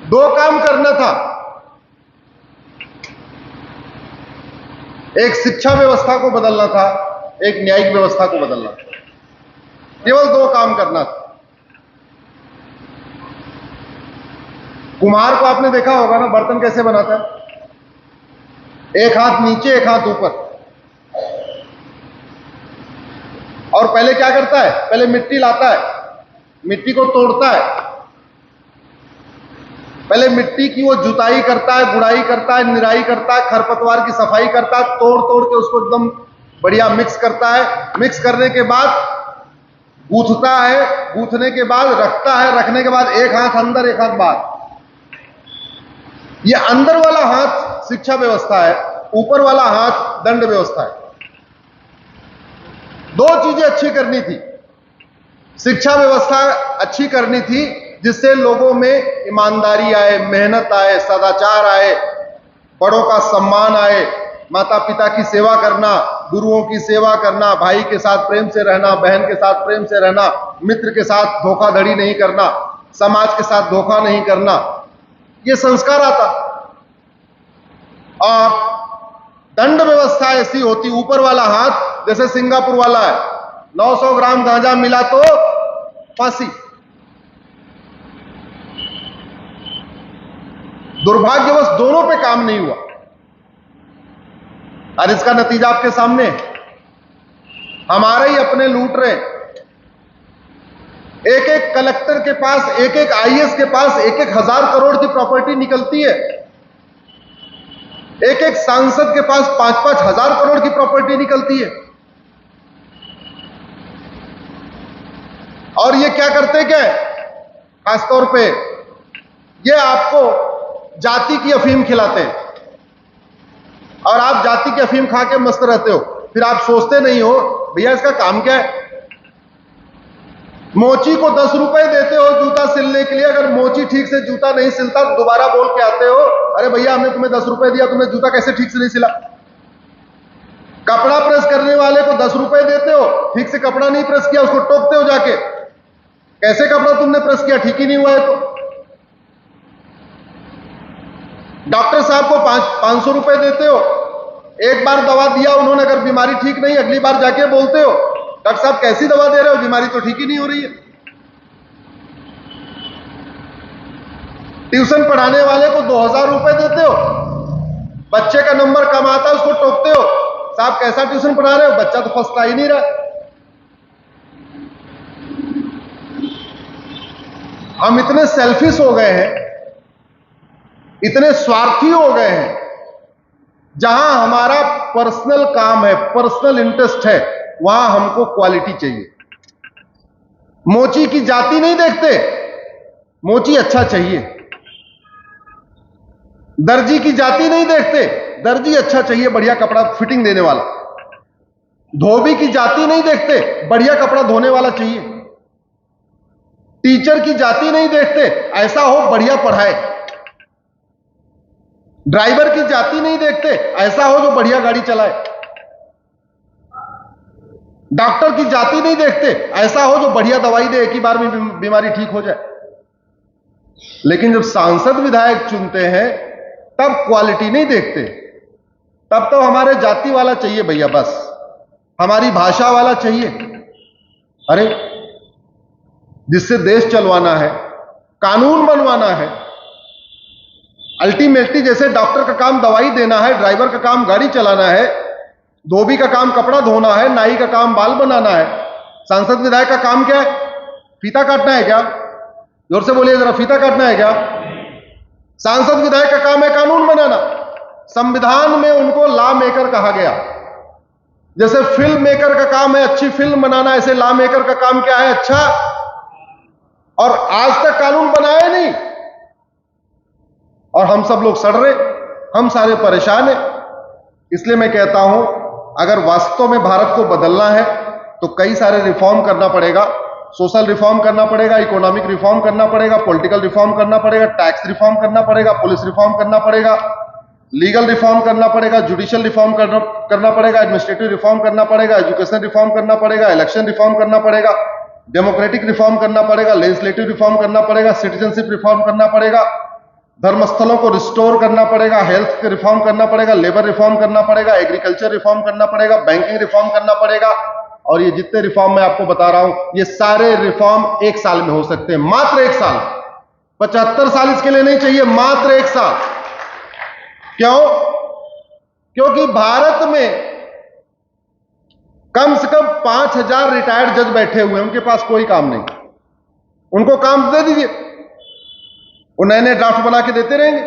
दो काम करना था, एक शिक्षा व्यवस्था को बदलना था, एक न्यायिक व्यवस्था को बदलना था। केवल दो काम करना था। कुम्हार को आपने देखा होगा ना, बर्तन कैसे बनाता है, एक हाथ नीचे एक हाथ ऊपर। और पहले क्या करता है, पहले मिट्टी लाता है, मिट्टी को तोड़ता है, पहले मिट्टी की वो जुताई करता है, गुड़ाई करता है, निराई करता है, खरपतवार की सफाई करता है, तोड़ तोड़ के उसको एकदम बढ़िया मिक्स करता है। मिक्स करने के बाद गूंथता है, गूंथने के बाद रखता है, रखने के बाद एक हाथ अंदर एक हाथ बाहर। ये अंदर वाला हाथ शिक्षा व्यवस्था है, ऊपर वाला हाथ दंड व्यवस्था है। दो चीजें अच्छी करनी थी। शिक्षा व्यवस्था अच्छी करनी थी जिससे लोगों में ईमानदारी आए, मेहनत आए, सदाचार आए, बड़ों का सम्मान आए, माता पिता की सेवा करना, गुरुओं की सेवा करना, भाई के साथ प्रेम से रहना, बहन के साथ प्रेम से रहना, मित्र के साथ धोखाधड़ी नहीं करना, समाज के साथ धोखा नहीं करना, ये संस्कार आता। और दंड व्यवस्था ऐसी होती, ऊपर वाला हाथ जैसे सिंगापुर वाला है, 900 ग्राम गांजा मिला तो फांसी। दुर्भाग्यवश दोनों पे काम नहीं हुआ और इसका नतीजा आपके सामने। हमारे ही अपने लूट रहे। एक एक कलेक्टर के पास, एक एक आईएएस के पास 1,000 करोड़ की प्रॉपर्टी निकलती है। एक एक सांसद के पास 5-5 हजार करोड़ की प्रॉपर्टी निकलती है। और ये क्या करते क्या है, खासतौर पे ये आपको जाति की अफीम खिलाते हैं और आप जाति की अफीम खा के मस्त रहते हो। फिर आप सोचते नहीं हो भैया इसका काम क्या है। मोची को 10 रुपए देते हो जूता सिलने के लिए, अगर मोची ठीक से जूता नहीं सिलता तो दोबारा बोल के आते हो, अरे भैया हमने तुम्हें 10 रुपए दिया, तुमने जूता कैसे ठीक से नहीं सिला। कपड़ा प्रेस करने वाले को 10 रुपए देते हो, ठीक से कपड़ा नहीं प्रेस किया, उसको टोकते हो जाके, कैसे कपड़ा तुमने प्रेस किया, ठीक ही नहीं हुआ है। तो डॉक्टर साहब को 500 रुपए देते हो, एक बार दवा दिया उन्होंने, अगर बीमारी ठीक नहीं, अगली बार जाके बोलते हो डॉक्टर साहब कैसी दवा दे रहे हो, बीमारी तो ठीक ही नहीं हो रही है। ट्यूशन पढ़ाने वाले को 2000 रुपए देते हो, बच्चे का नंबर कम आता है, उसको टोकते हो, साहब कैसा ट्यूशन पढ़ा रहे हो, बच्चा तो फर्स्ट आ ही नहीं रहा। हम इतने सेल्फिश हो गए हैं, इतने स्वार्थी हो गए हैं, जहां हमारा पर्सनल काम है, पर्सनल इंटरेस्ट है, वहां हमको क्वालिटी चाहिए। मोची की जाति नहीं देखते, मोची अच्छा चाहिए। दर्जी की जाति नहीं देखते, दर्जी अच्छा चाहिए, बढ़िया कपड़ा फिटिंग देने वाला। धोबी की जाति नहीं देखते, बढ़िया कपड़ा धोने वाला चाहिए। टीचर की जाति नहीं देखते, ऐसा हो बढ़िया पढ़ाए। ड्राइवर की जाति नहीं देखते, ऐसा हो जो बढ़िया गाड़ी चलाए। डॉक्टर की जाति नहीं देखते, ऐसा हो जो बढ़िया दवाई दे, एक ही बार में बीमारी ठीक हो जाए। लेकिन जब सांसद विधायक चुनते हैं तब क्वालिटी नहीं देखते, तब तो हमारे जाति वाला चाहिए भैया, बस हमारी भाषा वाला चाहिए। अरे जिससे देश चलवाना है, कानून बनवाना है, अल्टीमेटली जैसे डॉक्टर का काम दवाई देना है, ड्राइवर का काम गाड़ी चलाना है, धोबी का काम कपड़ा धोना है, नाई का काम बाल बनाना है, सांसद विधायक का काम क्या है, फीता काटना है क्या? जोर से बोलिए जरा, फीता काटना है क्या? सांसद विधायक का काम है कानून बनाना। संविधान में उनको लॉ मेकर कहा गया। जैसे फिल्म मेकर का काम है अच्छी फिल्म बनाना, ऐसे लॉ मेकर का काम क्या है, अच्छा। और आज तक कानून बनाया नहीं, और हम सब लोग सड़ रहे, हम सारे परेशान हैं। इसलिए मैं कहता हूं, अगर वास्तव में भारत को बदलना है तो कई सारे रिफॉर्म करना पड़ेगा। सोशल रिफॉर्म करना पड़ेगा, इकोनॉमिक रिफॉर्म करना पड़ेगा, पॉलिटिकल रिफॉर्म करना पड़ेगा, टैक्स रिफॉर्म करना पड़ेगा, पुलिस रिफॉर्म करना पड़ेगा, लीगल रिफॉर्म करना पड़ेगा, जुडिशियल रिफॉर्म करना पड़ेगा, एडमिनिस्ट्रेटिव रिफॉर्म करना पड़ेगा, एजुकेशन रिफॉर्म करना पड़ेगा, इलेक्शन रिफॉर्म करना पड़ेगा। डेमोक्रेटिक रिफॉर्म करना पड़ेगा, लेजिस्लेटिव रिफॉर्म करना पड़ेगा, सिटीजनशिप रिफॉर्म करना पड़ेगा, धर्मस्थलों को रिस्टोर करना पड़ेगा, हेल्थ के रिफॉर्म करना पड़ेगा, लेबर रिफॉर्म करना पड़ेगा, एग्रीकल्चर रिफॉर्म करना पड़ेगा, बैंकिंग रिफॉर्म करना पड़ेगा। और ये जितने रिफॉर्म मैं आपको बता रहा हूं, ये सारे रिफॉर्म 1 साल में हो सकते हैं, मात्र 1 साल। 75 साल इसके लिए नहीं चाहिए, मात्र 1 साल। क्यों? क्योंकि भारत में कम से कम 5000 रिटायर्ड जज बैठे हुए हैं, उनके पास कोई काम नहीं। उनको काम दे दीजिए, वो नए नए ड्राफ्ट बना के देते रहेंगे।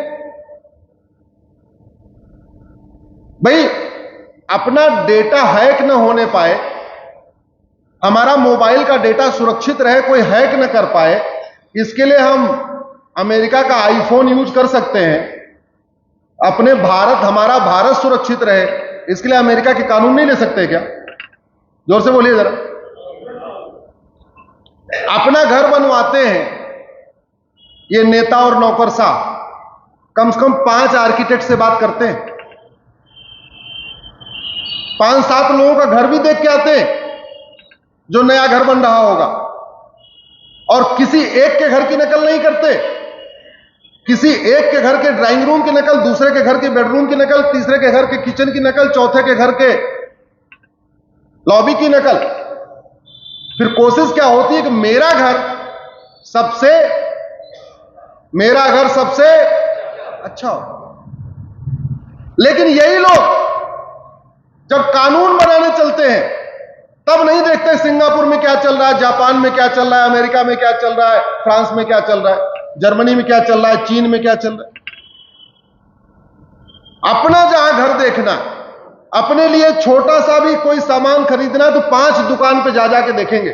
भाई, अपना डेटा हैक न होने पाए, हमारा मोबाइल का डेटा सुरक्षित रहे, कोई हैक न कर पाए, इसके लिए हम अमेरिका का आईफोन यूज कर सकते हैं। अपने भारत, हमारा भारत सुरक्षित रहे, इसके लिए अमेरिका के कानून नहीं ले सकते क्या? जोर से बोलिए जरा। अपना घर बनवाते हैं ये नेता और नौकरशाह, कम से कम 5 आर्किटेक्ट से बात करते हैं, 5-7 लोगों का घर भी देख के आते हैं जो नया घर बन रहा होगा, और किसी एक के घर की नकल नहीं करते। किसी एक के घर के ड्राइंग रूम की नकल, दूसरे के घर के बेडरूम की नकल, तीसरे के घर के किचन की नकल, चौथे के घर के लॉबी की नकल। फिर कोशिश क्या होती है कि मेरा घर सबसे अच्छा हो। लेकिन यही लोग जब कानून बनाने चलते हैं, तब नहीं देखते सिंगापुर में क्या चल रहा है, जापान में क्या चल रहा है, अमेरिका में क्या चल रहा है, फ्रांस में क्या चल रहा है, जर्मनी में क्या चल रहा है, चीन में क्या चल रहा है। अपना जहां घर देखना, अपने लिए छोटा सा भी कोई सामान खरीदना, तो 5 दुकान पे जा के देखेंगे,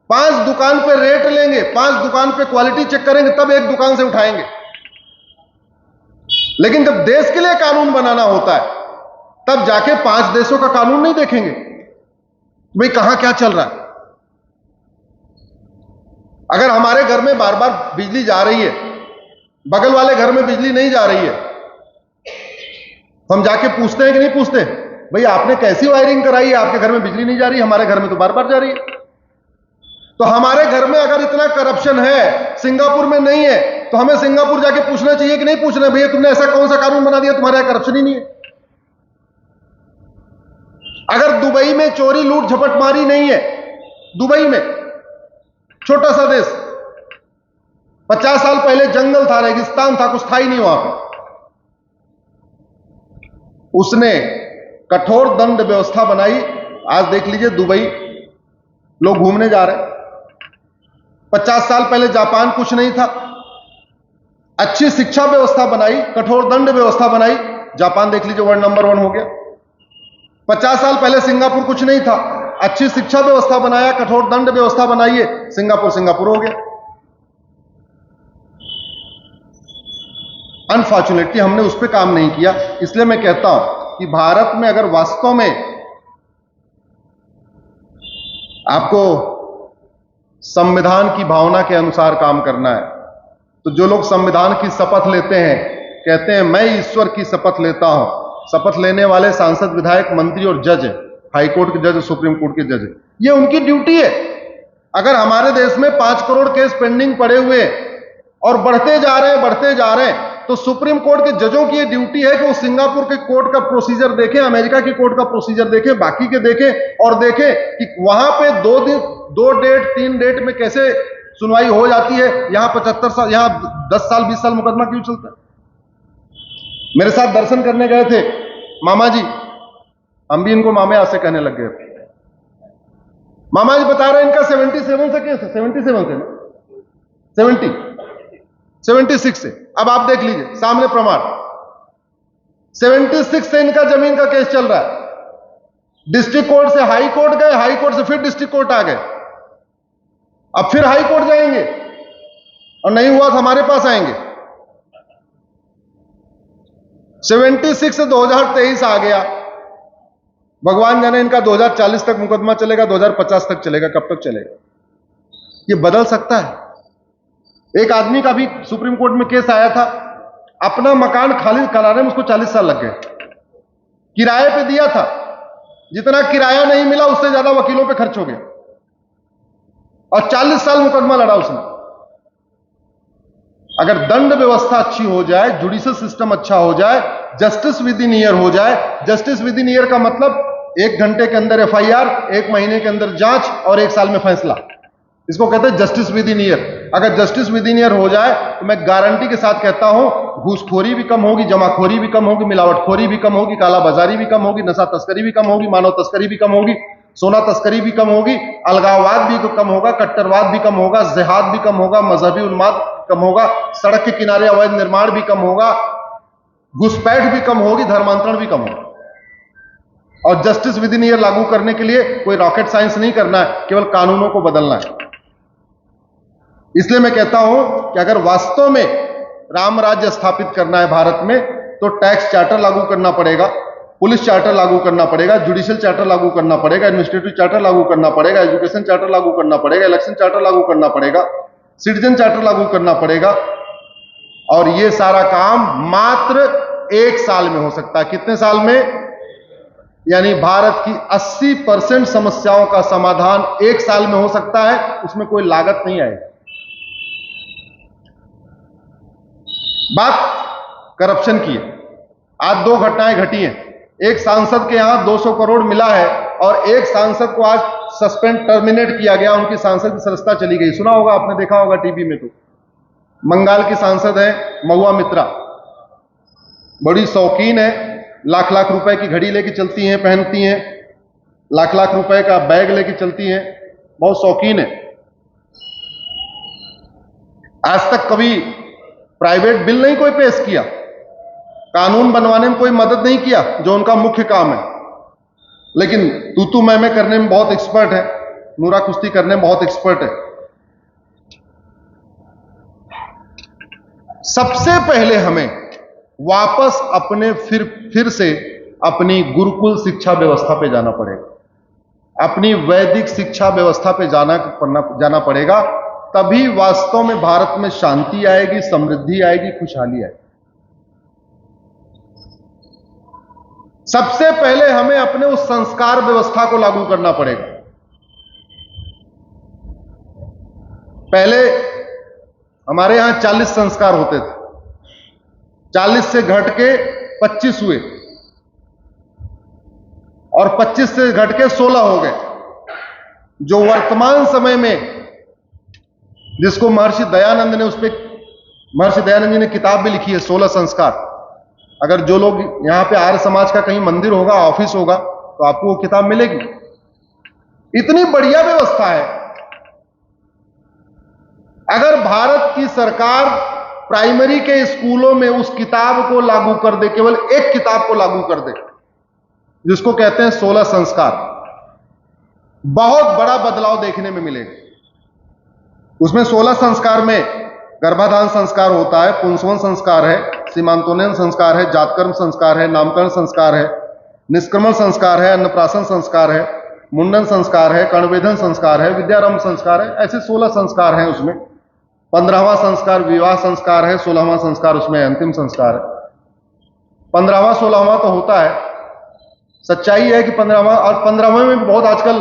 5 दुकान पे रेट लेंगे, 5 दुकान पे क्वालिटी चेक करेंगे, तब एक दुकान से उठाएंगे। लेकिन जब देश के लिए कानून बनाना होता है, तब जाके 5 देशों का कानून नहीं देखेंगे भाई कहां क्या चल रहा है। अगर हमारे घर में बार बार बिजली जा रही है, बगल वाले घर में बिजली नहीं जा रही है, तो हम जाके पूछते हैं कि नहीं पूछते, भाई आपने कैसी वायरिंग कराई है, आपके घर में बिजली नहीं जा रही, हमारे घर में तो बार बार जा रही है। तो हमारे घर में अगर इतना करप्शन है, सिंगापुर में नहीं है, तो हमें सिंगापुर जाके पूछना चाहिए कि नहीं पूछना, भैया तुमने ऐसा कौन सा कानून बना दिया, तुम्हारे यहां करप्शन ही नहीं है। अगर दुबई में चोरी लूट झपटमारी नहीं है, दुबई में छोटा सा देश, 50 साल पहले जंगल था, रेगिस्तान था, कुछ था ही नहीं वहां पर, उसने कठोर दंड व्यवस्था बनाई। आज देख लीजिए दुबई लोग घूमने जा रहे हैं। 50 साल पहले जापान कुछ नहीं था, अच्छी शिक्षा व्यवस्था बनाई, कठोर दंड व्यवस्था बनाई, जापान देख लीजिए वर्ल्ड नंबर 1 हो गया। 50 साल पहले सिंगापुर कुछ नहीं था, अच्छी शिक्षा व्यवस्था बनाया, कठोर दंड व्यवस्था बनाइए, सिंगापुर हो गया। अनफॉर्चुनेटली हमने उस पर काम नहीं किया। इसलिए मैं कहता हूं कि भारत में अगर वास्तव में आपको संविधान की भावना के अनुसार काम करना है, तो जो लोग संविधान की शपथ लेते हैं, कहते हैं मैं ईश्वर की शपथ लेता हूं, शपथ लेने वाले सांसद, विधायक, मंत्री और जज, हाई कोर्ट के जज, सुप्रीम कोर्ट के जज, ये उनकी ड्यूटी है। अगर हमारे देश में 5 करोड़ केस पेंडिंग पड़े हुए और बढ़ते जा रहे हैं, तो सुप्रीम कोर्ट के जजों की ये ड्यूटी है कि वो सिंगापुर के कोर्ट का प्रोसीजर देखें, अमेरिका की कोर्ट का प्रोसीजर देखें, बाकी के देखें, और देखें कि वहां पे 2 दिन, 2 डेट, 3 डेट में कैसे सुनवाई हो जाती है। यहां 75 साल, यहां 10 साल 20 साल मुकदमा क्यों चलता है। मेरे साथ दर्शन करने गए थे मामा जी, हम भी इनको मामे आज से कहने लग गए। मामा जी बता रहे हैं इनका 77 से केस है, 77 से, 76 से। अब आप देख लीजिए सामने प्रमाण, 76 से इनका जमीन का केस चल रहा है। डिस्ट्रिक्ट कोर्ट से हाई कोर्ट गए, हाई कोर्ट से फिर डिस्ट्रिक्ट कोर्ट आ गए, अब फिर हाई कोर्ट जाएंगे, और नहीं हुआ तो हमारे पास आएंगे। 76 से 2023 आ गया, भगवान जाने इनका 2040 तक मुकदमा चलेगा, 2050 तक चलेगा, कब तक चलेगा, ये बदल सकता है। एक आदमी का भी सुप्रीम कोर्ट में केस आया था, अपना मकान खाली कराने में उसको 40 साल लग गए, किराए पे दिया था, जितना किराया नहीं मिला उससे ज्यादा वकीलों पे खर्च हो गया। और 40 साल मुकदमा लड़ा उसने। अगर दंड व्यवस्था अच्छी हो जाए, जुडिशियल सिस्टम अच्छा हो जाए, जस्टिस विद इन ईयर हो जाए। जस्टिस विद इन ईयर का मतलब 1 घंटे के अंदर एफआईआर, 1 महीने के अंदर जांच और 1 साल में फैसला, इसको कहते हैं जस्टिस विद इन ईयर। अगर जस्टिस विद इन ईयर हो जाए तो मैं गारंटी के साथ कहता हूं, घूसखोरी भी कम होगी, जमाखोरी भी कम होगी, मिलावटखोरी भी कम होगी, कालाबाजारी भी कम होगी, नशा तस्करी भी कम होगी, मानव तस्करी भी कम होगी, सोना तस्करी भी कम होगी, अलगाववाद भी कम होगा, कट्टरवाद भी कम होगा, जिहाद भी कम होगा, मजहबी उन्माद कम होगा, सड़क के किनारे अवैध निर्माण भी कम होगा, घुसपैठ भी कम होगी, धर्मांतरण भी कम होगा। और जस्टिस विद इन ईयर लागू करने के लिए कोई रॉकेट साइंस नहीं करना है, केवल कानूनों को बदलना है। इसलिए मैं कहता हूं कि अगर वास्तव में राम राज्य स्थापित करना है भारत में, तो टैक्स चार्टर लागू करना पड़ेगा, पुलिस चार्टर लागू करना पड़ेगा, जुडिशियल चार्टर लागू करना पड़ेगा, एडमिनिस्ट्रेटिव चार्टर लागू करना पड़ेगा, एजुकेशन चार्टर लागू करना पड़ेगा, इलेक्शन चार्टर लागू करना पड़ेगा, सिटीजन चार्टर लागू करना पड़ेगा। और ये सारा काम मात्र 1 साल में हो सकता है। कितने साल में? यानी भारत की 80% समस्याओं का समाधान 1 साल में हो सकता है, उसमें कोई लागत नहीं आएगी। बात करप्शन की है। आज 2 घटनाएं घटी हैं। एक सांसद के यहां 200 करोड़ मिला है और एक सांसद को आज सस्पेंड टर्मिनेट किया गया, उनकी सांसद की सदस्यता चली गई। सुना होगा आपने, देखा होगा टीवी में। तो बंगाल की सांसद है महुआ मित्रा, बड़ी शौकीन है, लाख लाख रुपए की घड़ी लेके चलती हैं, पहनती हैं, लाख लाख रुपए का बैग लेके चलती हैं, बहुत शौकीन है। आज तक कभी प्राइवेट बिल नहीं कोई पेश किया, कानून बनवाने में कोई मदद नहीं किया, जो उनका मुख्य काम है। लेकिन तू मैं करने में बहुत एक्सपर्ट है, नूरा कुश्ती करने में बहुत एक्सपर्ट है। सबसे पहले हमें वापस अपने फिर से अपनी गुरुकुल शिक्षा व्यवस्था पे जाना पड़ेगा, अपनी वैदिक शिक्षा व्यवस्था पे जाना पड़ेगा। तभी वास्तव में भारत में शांति आएगी, समृद्धि आएगी, खुशहाली आएगी। सबसे पहले हमें अपने उस संस्कार व्यवस्था को लागू करना पड़ेगा। पहले हमारे यहां 40 संस्कार होते थे, 40 से घट के 25 हुए और 25 से घट के 16 हो गए। जो वर्तमान समय में, जिसको महर्षि दयानंद ने, महर्षि दयानंद जी ने किताब भी लिखी है 16 संस्कार। अगर जो लोग यहां पे आर्य समाज का कहीं मंदिर होगा, ऑफिस होगा, तो आपको वो किताब मिलेगी। इतनी बढ़िया व्यवस्था है। अगर भारत की सरकार प्राइमरी के स्कूलों में उस किताब को लागू कर दे, केवल एक किताब को लागू कर दे, जिसको कहते हैं 16 संस्कार, बहुत बड़ा बदलाव देखने में मिलेगा। उसमें 16 संस्कार में गर्भाधान संस्कार होता है, पुंसवन संस्कार है, सीमांतोन्नयन संस्कार है, जातकर्म संस्कार है, नामकरण संस्कार है, निष्क्रमण संस्कार है, अन्नप्राशन संस्कार है, मुंडन संस्कार है, कर्णवेधन संस्कार है, विद्यारंभ संस्कार है। ऐसे 16 संस्कार हैं उसमें। 15वां संस्कार विवाह संस्कार है, 16वां संस्कार उसमें अंतिम संस्कार है। 15वां 16वां तो होता है। सच्चाई है कि 15वां और 15वें में बहुत आजकल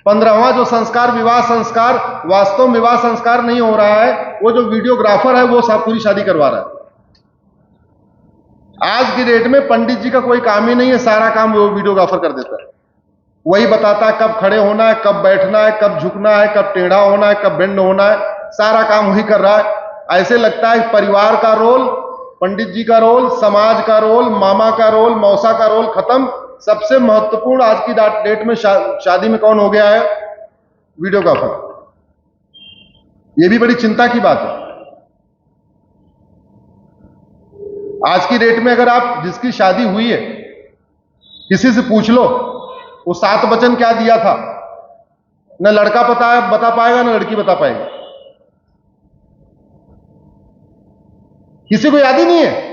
15वां जो संस्कार विवाह संस्कार, वास्तव में विवाह संस्कार नहीं हो रहा है। वो जो वीडियोग्राफर है वो पूरी शादी करवा रहा है। आज की डेट में पंडित जी का कोई काम ही नहीं है, सारा काम वो वीडियोग्राफर कर देता है। वही बताता है कब खड़े होना है, कब बैठना है, कब झुकना है, कब टेढ़ा होना है, कब बेंड होना है, सारा काम वही कर रहा है। ऐसे लगता है परिवार का रोल, पंडित जी का रोल, समाज का रोल, मामा का रोल, मौसा का रोल खत्म। सबसे महत्वपूर्ण आज की डेट में शादी में कौन हो गया है? वीडियोग्राफर। यह भी बड़ी चिंता की बात है। आज की डेट में अगर आप जिसकी शादी हुई है, किसी से पूछ लो वो 7 वचन क्या दिया था, न लड़का बता पाएगा न लड़की बता पाएगी। किसी को याद ही नहीं है।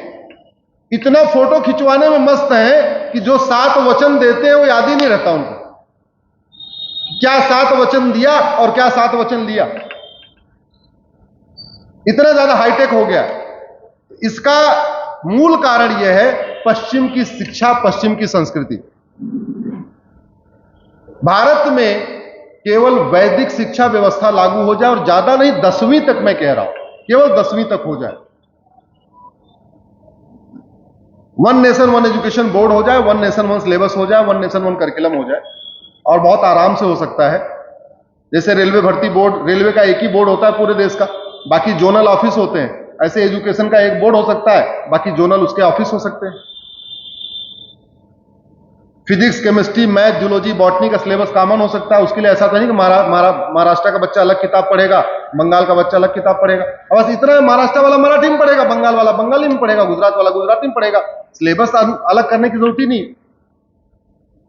इतना फोटो खिंचवाने में मस्त है कि जो 7 वचन देते हैं वो याद ही नहीं रहता उनको, क्या 7 वचन दिया और क्या 7 वचन लिया। इतना ज्यादा हाईटेक हो गया। इसका मूल कारण यह है पश्चिम की शिक्षा, पश्चिम की संस्कृति। भारत में केवल वैदिक शिक्षा व्यवस्था लागू हो जाए, और ज्यादा नहीं, 10वीं तक मैं कह रहा हूं, केवल 10वीं तक हो जाए। One nation one education board हो जाए, वन नेशन वन सिलेबस हो जाए, वन नेशन वन करिकुलम हो जाए, और बहुत आराम से हो सकता है। जैसे रेलवे भर्ती बोर्ड, रेलवे का एक ही बोर्ड होता है पूरे देश का, बाकी जोनल ऑफिस होते हैं, ऐसे एजुकेशन का एक बोर्ड हो सकता है, बाकी जोनल उसके ऑफिस हो सकते हैं। Physics, chemistry, math, zoology, botany का सिलेबस कॉमन हो सकता है। उसके लिए ऐसा तो नहीं कि महाराष्ट्र का बच्चा अलग किताब पढ़ेगा, बंगाल का बच्चा अलग किताब पढ़ेगा। अब बस इतना है, महाराष्ट्र वाला मराठी में पढ़ेगा, बंगाल वाला बंगाली में पढ़ेगा, गुजरात वाला गुजराती में पढ़ेगा। सिलेबस अलग करने की जरूरत ही नहीं।